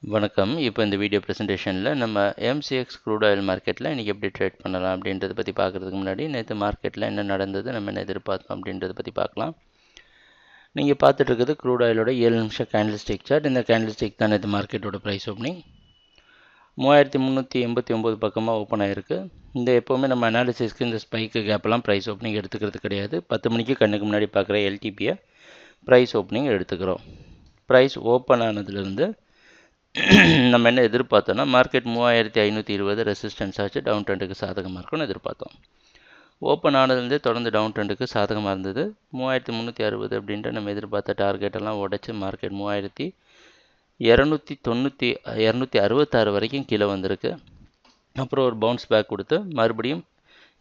வணக்கம். இப்போ இந்த வீடியோ ப்ரெசன்டேஷனில் நம்ம எம்சிஎக்ஸ் க்ரூட் ஆயில் மார்க்கெட்டில் இன்றைக்கி எப்படி ட்ரேட் பண்ணலாம் அப்படின்றத பற்றி பார்க்குறதுக்கு முன்னாடி நேற்று மார்க்கெட்டில் என்ன நடந்தது, நம்ம என்ன எதிர்பார்த்தோம் அப்படின்றத பற்றி பார்க்கலாம். நீங்கள் பார்த்துட்டு இருக்குது க்ரூட் ஆயிலோட 7 நிமிஷம் கேண்டில்ஸ்டிக் சார்ட். இந்த கேண்டில்ஸ்டிக் தான் நேற்று மார்க்கெட்டோட ப்ரைஸ் ஓப்பனிங் 3389 பக்கமாக ஓப்பன் ஆகிருக்கு. இந்த எப்போவுமே நம்ம அனாலிசிஸ்க்கு இந்த ஸ்பைக்கு கேப்பெல்லாம் ப்ரைஸ் ஓப்பனிங் எடுத்துக்கிறது கிடையாது. 10 மணிக்கு கண்ணுக்கு முன்னாடி பார்க்குற எல்டிபியை ப்ரைஸ் ஓப்பனிங் எடுத்துக்கிறோம். ப்ரைஸ் ஓப்பன் ஆனதுலேருந்து நம்ம என்ன எதிர்பார்த்தோன்னா மார்க்கெட் 3520 ரெசிஸ்டன்ஸ் ஆச்சு, டவுன் ட்ரெண்டுக்கு சாதகமாக இருக்கும்னு எதிர்பார்த்தோம். ஓப்பன் ஆனதுலேருந்தே தொடர்ந்து டவுன் ட்ரெண்டுக்கு சாதகமாக இருந்தது. 3360 அப்படின்ட்டு நம்ம எதிர்பார்த்த டார்கெட்டெல்லாம் உடச்சி மார்க்கெட் 3266 வரைக்கும் கீழே வந்திருக்கு. அப்புறம் ஒரு பவுன்ஸ் பேக் கொடுத்து மறுபடியும்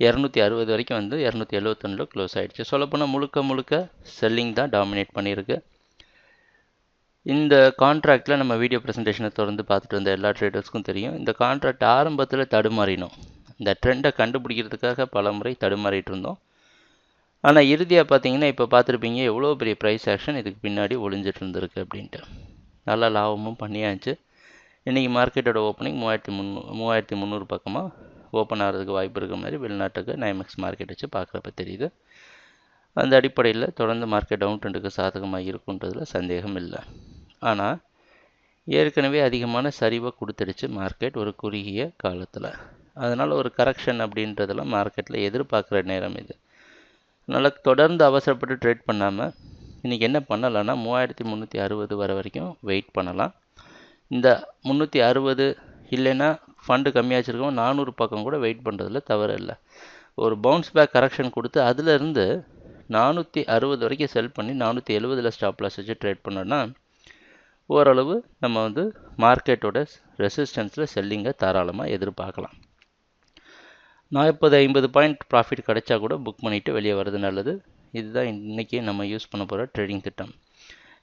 260 வரைக்கும் வந்து 271 க்ளோஸ் ஆகிடுச்சு. சொல்லப்போனால் முழுக்க செல்லிங் தான் டாமினேட் பண்ணியிருக்கு. இந்த கான்ட்ராக்டில் நம்ம வீடியோ ப்ரெசன்டேஷனை தொடர்ந்து பார்த்துட்டு வந்த எல்லா ட்ரேடர்ஸ்க்கும் தெரியும், இந்த கான்ட்ராக்ட் ஆரம்பத்தில் தடுமாறினோம். இந்த ட்ரெண்டை கண்டுபிடிக்கிறதுக்காக பல முறை தடுமாறிட்டு இருந்தோம். ஆனால் இறுதியாக பார்த்தீங்கன்னா இப்போ பார்த்துருப்பீங்க எவ்வளோ பெரிய ப்ரைஸ் ஆக்ஷன் இதுக்கு பின்னாடி ஒளிஞ்சிட்டு இருந்திருக்கு அப்படின்ட்டு. நல்லா லாபமும் பண்ணியாச்சு. இன்றைக்கி மார்க்கெட்டோட ஓப்பனிங் 3300 பக்கமாக ஓப்பன் ஆகிறதுக்கு வாய்ப்பு இருக்கிற மாதிரி வெளிநாட்டுக்கு நைமெக்ஸ் மார்க்கெட் வச்சு பார்க்குறப்ப தெரியுது. அந்த அடிப்படையில் தொடர்ந்து மார்க்கெட் டவுன் ட்ரெண்டுக்கு சாதகமாக இருக்குன்றதில் சந்தேகம் இல்லை. ஆனால் ஏற்கனவே அதிகமான சரிவை கொடுத்துடுச்சு மார்க்கெட் ஒரு குறுகிய காலத்தில். அதனால் ஒரு கரெக்ஷன் அப்படின்றதெல்லாம் மார்க்கெட்டில் எதிர்பார்க்குற நேரம் இது. அதனால் தொடர்ந்து அவசரப்பட்டு ட்ரேட் பண்ணாமல் இன்றைக்கி என்ன பண்ணலான்னா 3360 வர வரைக்கும் வெயிட் பண்ணலாம். இந்த 360 இல்லைன்னா ஃபண்டு கம்மியாக வச்சுருக்கோம் 400 பக்கம் கூட வெயிட் பண்ணுறதுல தவறு இல்லை. ஒரு பவுன்ஸ் பேக் கரெக்ஷன் கொடுத்து அதிலிருந்து 460 வரைக்கும் செல் பண்ணி 470 ஸ்டாப் லாஸ் வச்சு ட்ரேட் பண்ணோன்னா ஓரளவு நம்ம வந்து மார்க்கெட்டோட ரெசிஸ்டன்ஸில் செல்லிங்கை தாராளமாக எதிர்பார்க்கலாம். 40-50 பாயிண்ட் ப்ராஃபிட் கிடைச்சா கூட புக் பண்ணிவிட்டு வெளியே வர்றது நல்லது. இதுதான் இன்றைக்கி நம்ம யூஸ் பண்ண போகிற ட்ரேடிங் திட்டம்.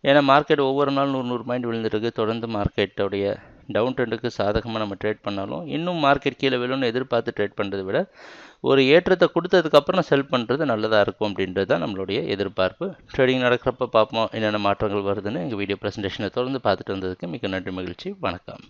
ஏன்னா மார்க்கெட் ஒவ்வொரு நாள் 100 பாயிண்ட் விழுந்துருக்கு. தொடர்ந்து மார்க்கெட்டோடைய டவுன் ட்ரெண்டுக்கு சாதகமாக நம்ம ட்ரேட் பண்ணாலும் இன்னும் மார்க்கெட் கீழே விழுன்னு எதிர்பார்த்து ட்ரேட் பண்ணுறதை விட ஒரு ஏற்றத்தை கொடுத்ததுக்கப்புறம் செல் பண்ணுறது நல்லதாக இருக்கும் அப்படின்றது தான் நம்மளுடைய எதிர்பார்ப்பு. ட்ரேடிங் நடக்கிறப்ப பார்ப்போம் என்னென்ன மாற்றங்கள் வருதுன்னு. எங்கள் வீடியோ ப்ரெசன்டேஷனை தொடர்ந்து பார்த்துட்டு வந்ததுக்கு மிக நன்றி, மகிழ்ச்சி, வணக்கம்.